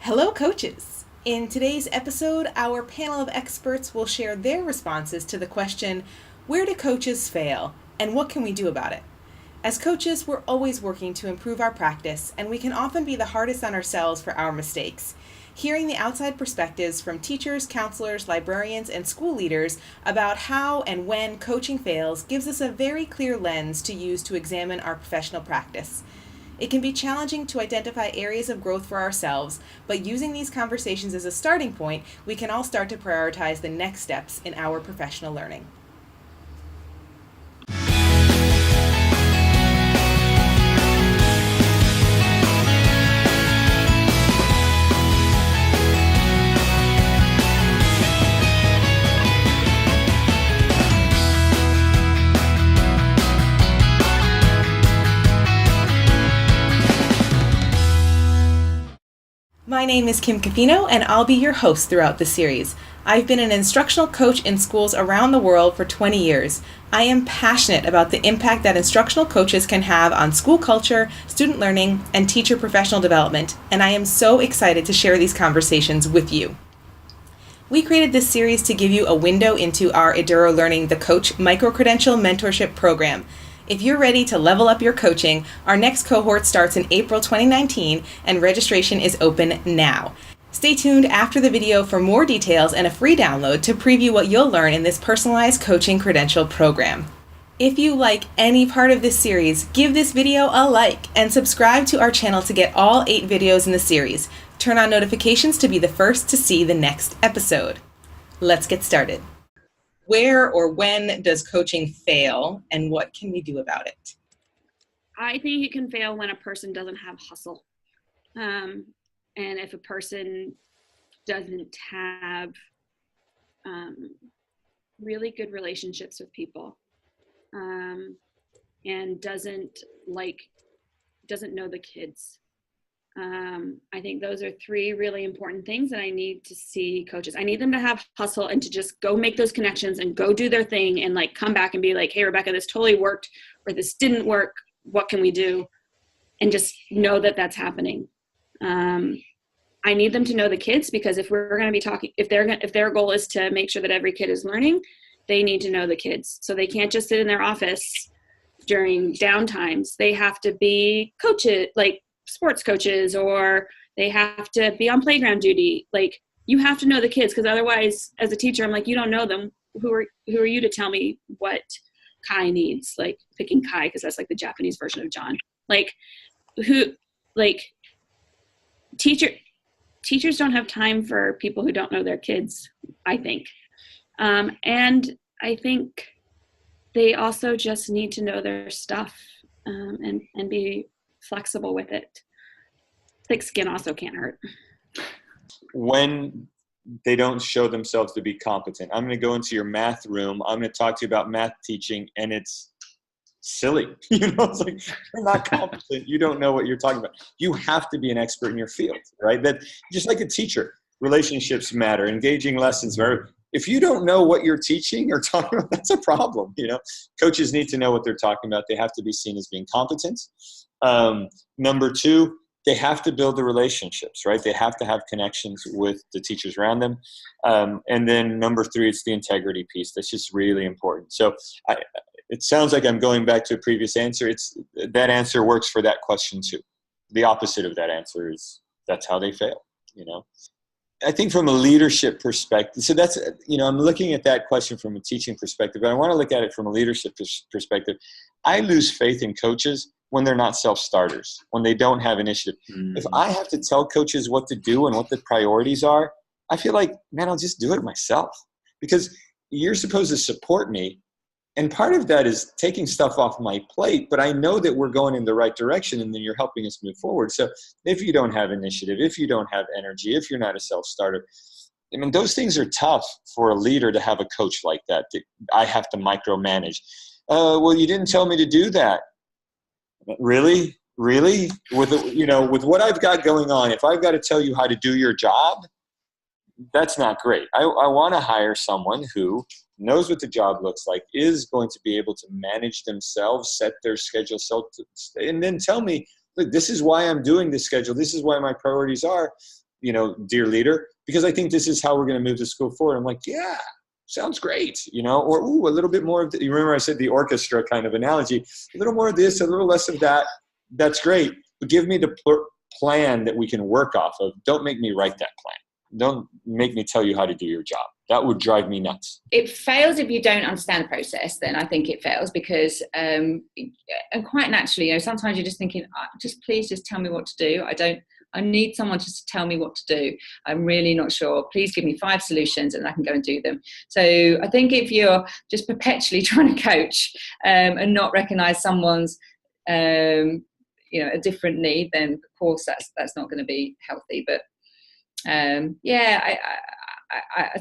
Hello, coaches! In today's episode, our panel of experts will share their responses to the question, where do coaches fail, and what can we do about it? As coaches, we're always working to improve our practice, and we can often be the hardest on ourselves for our mistakes. Hearing the outside perspectives from teachers, counselors, librarians, and school leaders about how and when coaching fails gives us a very clear lens to use to examine our professional practice. It can be challenging to identify areas of growth for ourselves, but using these conversations as a starting point, we can all start to prioritize the next steps in our professional learning. My name is Kim Cafino, and I'll be your host throughout the series. I've been an instructional coach in schools around the world for 20 years. I am passionate about the impact that instructional coaches can have on school culture, student learning, and teacher professional development, and I am so excited to share these conversations with you. We created this series to give you a window into our Eduro Learning Coach Microcredential Mentorship program. If you're ready to level up your coaching, our next cohort starts in April 2019 and registration is open now. Stay tuned after the video for more details and a free download to preview what you'll learn in this personalized coaching credential program. If you like any part of this series, give this video a like and subscribe to our channel to get all 8 videos in the series. Turn on notifications to be the first to see the next episode. Let's get started. Where or when does coaching fail, and what can we do about it? I think it can fail when a person doesn't have hustle. And if a person doesn't have really good relationships with people and doesn't know the kids. I think those are 3 really important things that I need to see coaches. I need them to have hustle and to just go make those connections and go do their thing and come back and be like, hey, Rebecca, this totally worked or this didn't work. What can we do? And just know that that's happening. I need them to know the kids, because if we're going to be talking, if their goal is to make sure that every kid is learning, they need to know the kids. So they can't just sit in their office during downtimes. They have to be coaches, sports coaches, or they have to be on playground duty. You have to know the kids, because otherwise, as a teacher, I'm like, you don't know them. Who are you to tell me what Kai needs? Picking Kai, because that's the Japanese version of John. Teachers don't have time for people who don't know their kids, I think. And I think they also just need to know their stuff and be flexible with it. Thick skin also can't hurt. When they don't show themselves to be competent, I'm going to go into your math room. I'm going to talk to you about math teaching, and it's silly. It's you're not competent. You don't know what you're talking about. You have to be an expert in your field, right? That just like a teacher, relationships matter, engaging lessons matter. If you don't know what you're teaching or talking about, that's a problem. Coaches need to know what they're talking about. They have to be seen as being competent. Number 2, they have to build the relationships, right? They have to have connections with the teachers around them. And then number 3, it's the integrity piece. That's just really important. So it sounds like I'm going back to a previous answer. That answer works for that question too. The opposite of that answer is that's how they fail, I think from a leadership perspective, so that's, I'm looking at that question from a teaching perspective, but I want to look at it from a leadership perspective. I lose faith in coaches when they're not self-starters, when they don't have initiative. If I have to tell coaches what to do and what the priorities are, I feel like, man, I'll just do it myself, because you're supposed to support me. And part of that is taking stuff off my plate, but I know that we're going in the right direction, and then you're helping us move forward. So if you don't have initiative, if you don't have energy, if you're not a self-starter, those things are tough for a leader to have a coach like that. I have to micromanage. Well, you didn't tell me to do that. Really? With what I've got going on, if I've got to tell you how to do your job, that's not great. I want to hire someone who knows what the job looks like, is going to be able to manage themselves, set their schedule, and then tell me, look, this is why I'm doing this schedule. This is why my priorities are. dear leader, because I think this is how we're going to move the school forward. I'm like, yeah, sounds great, or ooh, a little bit more of you remember I said the orchestra kind of analogy, a little more of this, a little less of that. That's great. But give me the plan that we can work off of. Don't make me write that plan. Don't make me tell you how to do your job. That would drive me nuts. It fails if you don't understand the process. Then I think it fails because, and quite naturally, sometimes you're just thinking, please just tell me what to do. I need someone just to tell me what to do. I'm really not sure. Please give me 5 solutions and I can go and do them. So I think if you're just perpetually trying to coach and not recognize someone's, a different need, then of course that's not going to be healthy. But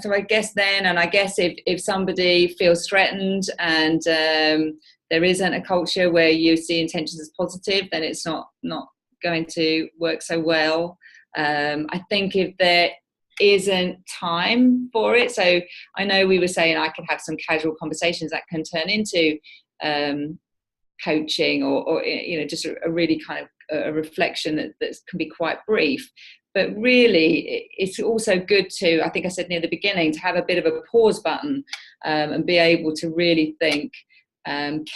so I guess then, and I guess if somebody feels threatened and there isn't a culture where you see intentions as positive, then it's not going to work so well. I think if there isn't time for it, so I know we were saying I could have some casual conversations that can turn into coaching or just a really kind of a reflection that can be quite brief. But really, it's also good to, I think I said near the beginning, to have a bit of a pause button and be able to really think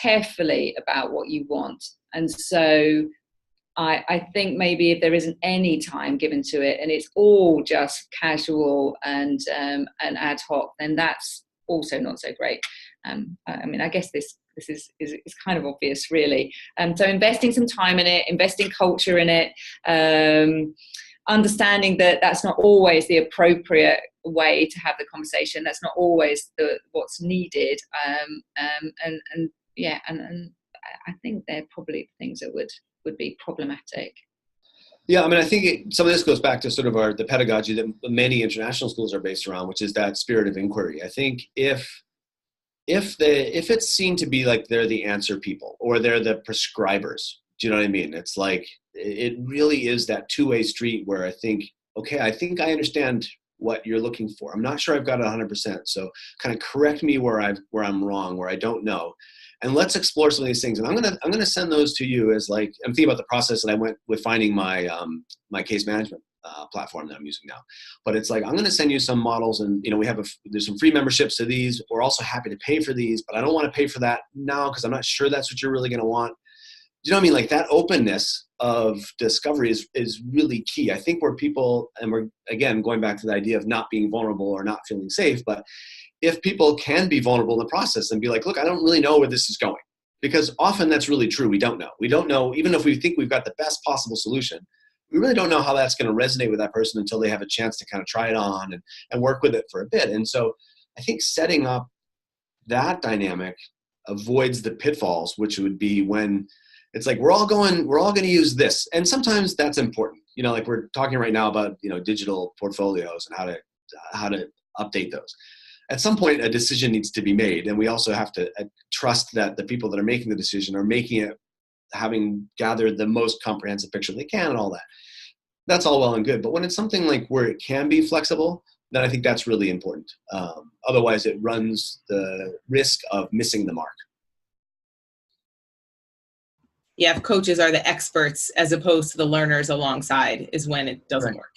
carefully about what you want. And so I think maybe if there isn't any time given to it and it's all just casual and ad hoc, then that's also not so great. I guess this is kind of obvious, really. So investing some time in it, investing culture in it, understanding that that's not always the appropriate way to have the conversation. That's not always what's needed. And I think they're probably things that would be problematic. Yeah, I think some of this goes back to sort of the pedagogy that many international schools are based around, which is that spirit of inquiry. I think if it's seen to be like they're the answer people or they're the prescribers, do you know what I mean? It's like it really is that two-way street where I think, okay, I think I understand what you're looking for. I'm not sure I've got it 100%. So kind of correct me where I'm wrong, where I don't know. And let's explore some of these things. And I'm gonna send those to you as I'm thinking about the process that I went with finding my my case management platform that I'm using now. But it's like I'm gonna send you some models, and there's some free memberships to these. We're also happy to pay for these, but I don't want to pay for that now because I'm not sure that's what you're really gonna want. Do you know what I mean? Like that openness of discovery is really key. I think where people, and we're again going back to the idea of not being vulnerable or not feeling safe, but if people can be vulnerable in the process and be like, look, I don't really know where this is going, because often that's really true. We don't know, even if we think we've got the best possible solution, we really don't know how that's going to resonate with that person until they have a chance to kind of try it on and work with it for a bit. And so I think setting up that dynamic avoids the pitfalls, which would be when it's like, we're all going to use this. And sometimes that's important. Like we're talking right now about, digital portfolios and how to update those. At some point, a decision needs to be made. And we also have to trust that the people that are making the decision are making it, having gathered the most comprehensive picture they can and all that. That's all well and good. But when it's something like where it can be flexible, then I think that's really important. Otherwise, it runs the risk of missing the mark. Yeah, if coaches are the experts as opposed to the learners alongside is when it doesn't work.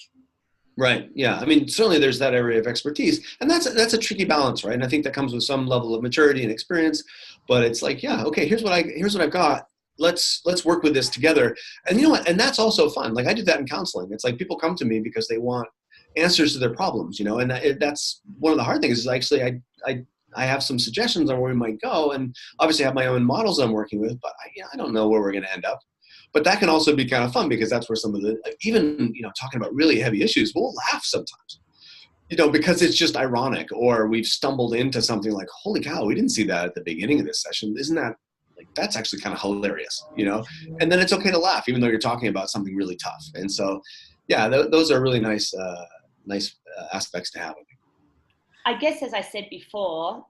Right. Yeah. Certainly there's that area of expertise, and that's a tricky balance, right? And I think that comes with some level of maturity and experience. But it's like, yeah, okay, here's what I've got. Let's work with this together. And you know what? And that's also fun. Like I do that in counseling. It's like people come to me because they want answers to their problems, and that's one of the hard things. Is actually I have some suggestions on where we might go, and obviously I have my own models I'm working with, but I don't know where we're going to end up. But that can also be kind of fun because that's where some of the, even, talking about really heavy issues, we'll laugh sometimes, because it's just ironic, or we've stumbled into something like, holy cow, we didn't see that at the beginning of this session. Isn't that, that's actually kind of hilarious, and then it's okay to laugh, even though you're talking about something really tough. And so, yeah, those are really nice aspects to have. I guess, as I said before,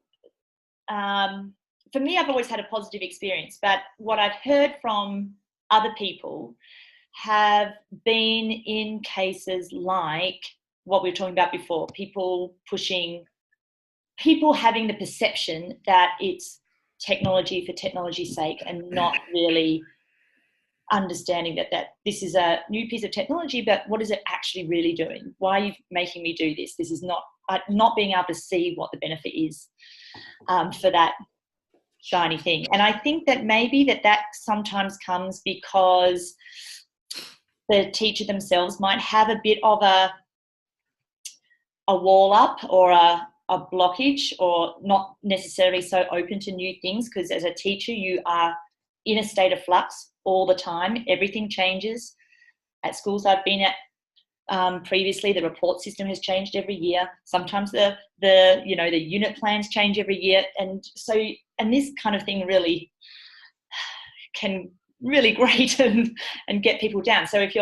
for me, I've always had a positive experience, but what I've heard from other people have been in cases like what we were talking about before, people having the perception that it's technology for technology's sake and not really understanding that this is a new piece of technology, but what is it actually really doing? Why are you making me do this? This is not being able to see what the benefit is for that shiny thing. And I think that maybe that sometimes comes because the teacher themselves might have a bit of a wall up or a blockage, or not necessarily so open to new things, because as a teacher you are in a state of flux all the time. Everything changes. At schools I've been at previously, the report system has changed every year. Sometimes the unit plans change every year, and this kind of thing really can really grate and get people down. So if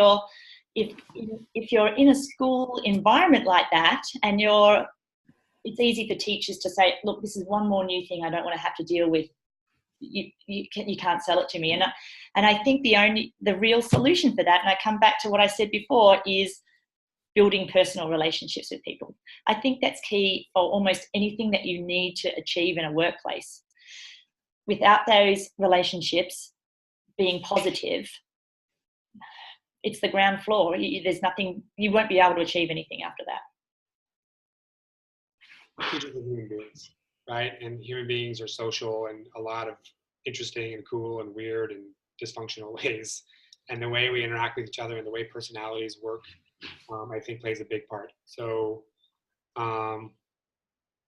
you're in a school environment like that, and it's easy for teachers to say, look, this is one more new thing I don't want to have to deal with. You can't sell it to me. And I think the real solution for that, and I come back to what I said before, is building personal relationships with people. I think that's key for almost anything that you need to achieve in a workplace. Without those relationships being positive, it's the ground floor. There's nothing, you won't be able to achieve anything after that. Teachers are human beings, right? And human beings are social in a lot of interesting and cool and weird and dysfunctional ways. And the way we interact with each other and the way personalities work, I think plays a big part. So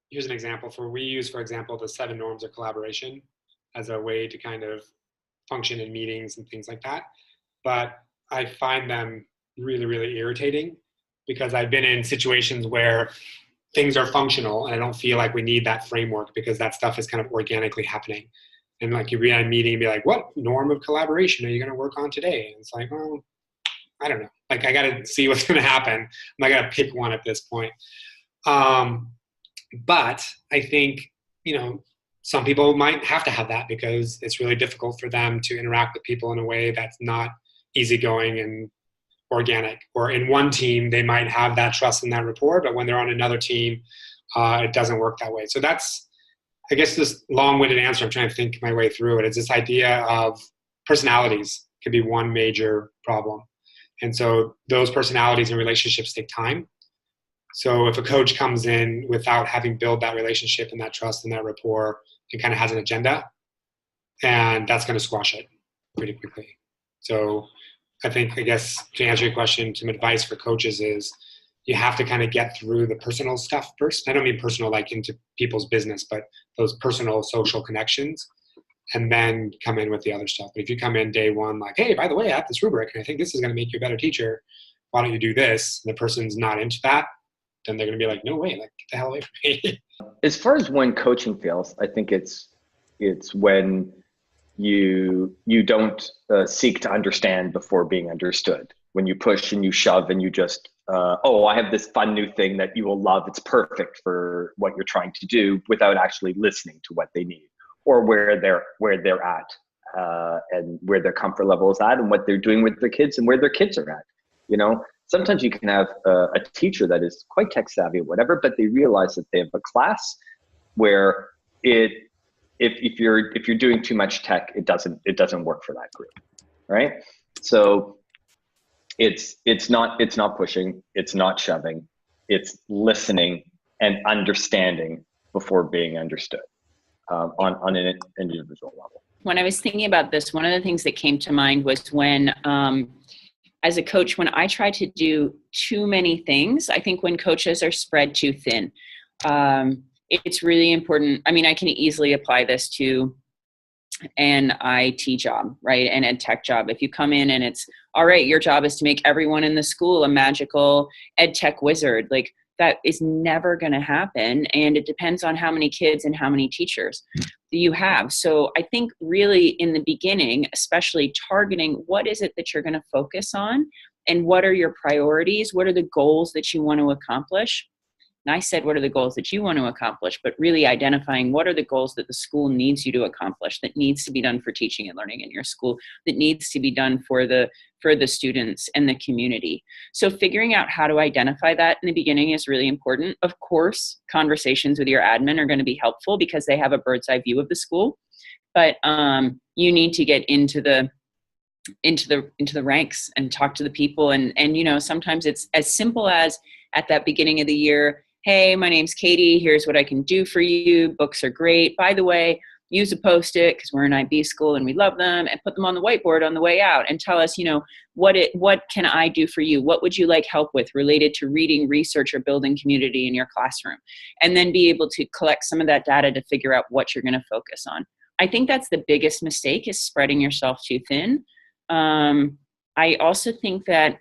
here's an example. We use, for example, the 7 norms of collaboration as a way to kind of function in meetings and things like that. But I find them really, really irritating, because I've been in situations where things are functional and I don't feel like we need that framework, because that stuff is kind of organically happening. And like you be at a meeting and be like, what norm of collaboration are you going to work on today? And it's like, well, I don't know. Like, I got to see what's going to happen. I'm not going to pick one at this point. But I think, some people might have to have that, because it's really difficult for them to interact with people in a way that's not easygoing and organic. Or in one team, they might have that trust and that rapport, but when they're on another team, it doesn't work that way. So that's, I guess, this long-winded answer. I'm trying to think my way through it. It's this idea of personalities can be one major problem. And so those personalities and relationships take time. So if a coach comes in without having built that relationship and that trust and that rapport, and kind of has an agenda, and that's going to squash it pretty quickly. So I guess to answer your question, some advice for coaches is you have to kind of get through the personal stuff first. I don't mean personal like into people's business, but those personal social connections, and then come in with the other stuff. But if you come in day one like, hey, by the way, I have this rubric and I think this is going to make you a better teacher, why don't you do this? And the person's not into that, then they're going to be like, no way, like, get the hell away from me. As far as when coaching fails, I think it's when you don't seek to understand before being understood. When you push and you shove and you just, I have this fun new thing that you will love. It's perfect for what you're trying to do, without actually listening to what they need, or where they're at, and where their comfort level is at, and what they're doing with their kids and where their kids are at. Sometimes you can have a teacher that is quite tech savvy or whatever, but they realize that they have a class where if you're doing too much tech, it doesn't work for that group, right? So it's not pushing, it's not shoving, it's listening and understanding before being understood on an individual level. When I was thinking about this, one of the things that came to mind was when as a coach, when I try to do too many things, I think when coaches are spread too thin, it's really important. I mean, I can easily apply this to an IT job, right? An ed tech job. If you come in and it's, all right, your job is to make everyone in the school a magical ed tech wizard, like that is never going to happen. And it depends on how many kids and how many teachers you have. So I think really in the beginning, especially targeting what is it that you're going to focus on and what are your priorities? What are the goals that you want to accomplish? And I said, what are the goals that you want to accomplish? But really identifying what are the goals that the school needs you to accomplish, that needs to be done for teaching and learning in your school, that needs to be done for the students and the community. So figuring out how to identify that in the beginning is really important. Of course, conversations with your admin are going to be helpful because they have a bird's eye view of the school. But you need to get into the into the ranks and talk to the people. And sometimes it's as simple as at that beginning of the year, hey, my name's Katie. Here's what I can do for you. Books are great. By the way, use a Post-it because we're an IB school and we love them, and put them on the whiteboard on the way out and tell us, what can I do for you? What would you like help with related to reading, research, or building community in your classroom? And then be able to collect some of that data to figure out what you're going to focus on. I think that's the biggest mistake, is spreading yourself too thin. I also think that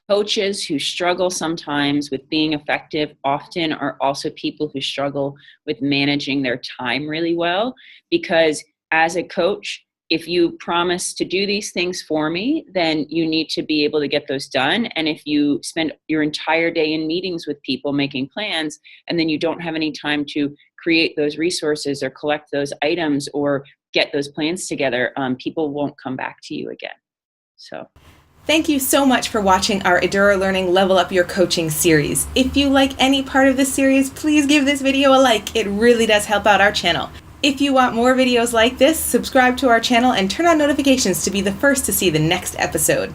coaches who struggle sometimes with being effective often are also people who struggle with managing their time really well, because as a coach, if you promise to do these things for me, then you need to be able to get those done. And if you spend your entire day in meetings with people making plans, and then you don't have any time to create those resources or collect those items or get those plans together, people won't come back to you again. So thank you so much for watching our Eduro Learning Level Up Your Coaching series. If you like any part of this series, please give this video a like. It really does help out our channel. If you want more videos like this, subscribe to our channel and turn on notifications to be the first to see the next episode.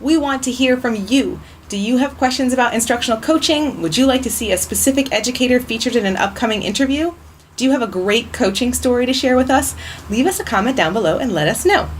We want to hear from you. Do you have questions about instructional coaching? Would you like to see a specific educator featured in an upcoming interview? Do you have a great coaching story to share with us? Leave us a comment down below and let us know.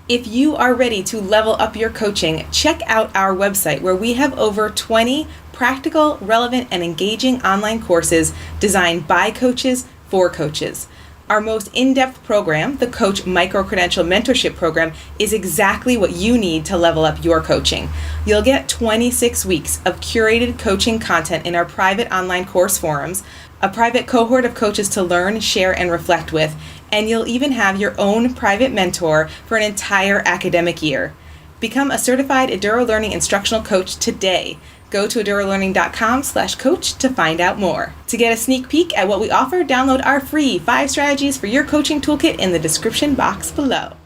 If you are ready to level up your coaching, check out our website where we have over 20 practical, relevant, and engaging online courses designed by coaches for coaches. Our most in-depth program, the Coach Microcredential Mentorship Program, is exactly what you need to level up your coaching. You'll get 26 weeks of curated coaching content in our private online course forums, a private cohort of coaches to learn, share, and reflect with, and you'll even have your own private mentor for an entire academic year. Become a certified Eduro Learning Instructional Coach today. Go to edurolearning.com/coach to find out more. To get a sneak peek at what we offer, download our free 5 strategies for your coaching toolkit in the description box below.